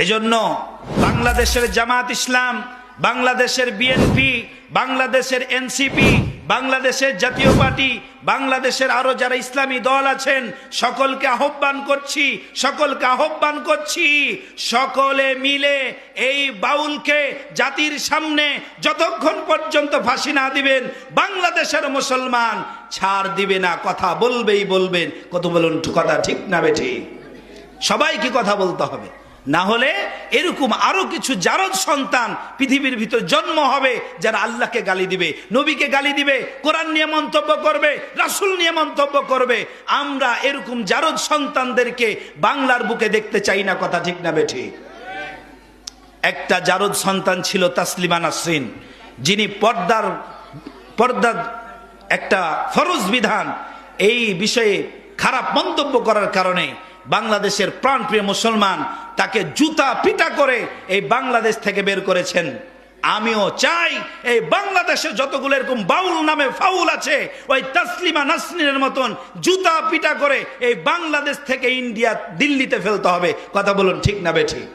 এজন্য বাংলাদেশের জামাত ইসলাম, বাংলাদেশের বিএনপি, বাংলাদেশের এনসিপি, বাংলাদেশের জাতীয় পার্টি, বাংলাদেশের আরো যারা ইসলামী দল আছেন সকলকে আহ্বান করছি, সকলে মিলে এই বাউলকে জাতির সামনে যতক্ষণ পর্যন্ত ফাঁসি না দিবেন বাংলাদেশের মুসলমান ছাড় দিবে না। কথা বলবেন। কত বলুন কথা ঠিক না বেঠিক? সবাইকে কথা বলতে হবে, না হলে এরকম আরো কিছু জারদ সন্তান পৃথিবীর ভিতর জন্ম হবে যারা আল্লাহকে গালি দিবে, নবীকে গালি দিবে, কোরআন নিয়ে মন্তব্য করবে, রাসূল নিয়ে মন্তব্য করবে। আমরা এরকম জারদ সন্তানদেরকে বাংলার বুকে দেখতে চাই না। কথা ঠিক না বেঠিক? একটা জারদ সন্তান ছিল তাসলিমা নাসরিন, যিনি পর্দার একটা ফরজ বিধান এই বিষয়ে খারাপ মন্তব্য করার কারণে বাংলাদেশের প্রাণপ্রিয় মুসলমান তাকে জুতা পিটা করে এই বাংলাদেশ থেকে বের করেছেন। আমিও চাই এই বাংলাদেশে যতগুলো এরকম বাউল নামে ফাউল আছে ওই তাসলিমা নাসরিনের মতন জুতা পিটা করে এই বাংলাদেশ থেকে ইন্ডিয়া দিল্লিতে ফেলতে হবে। কথা বলুন ঠিক না বেঠিক?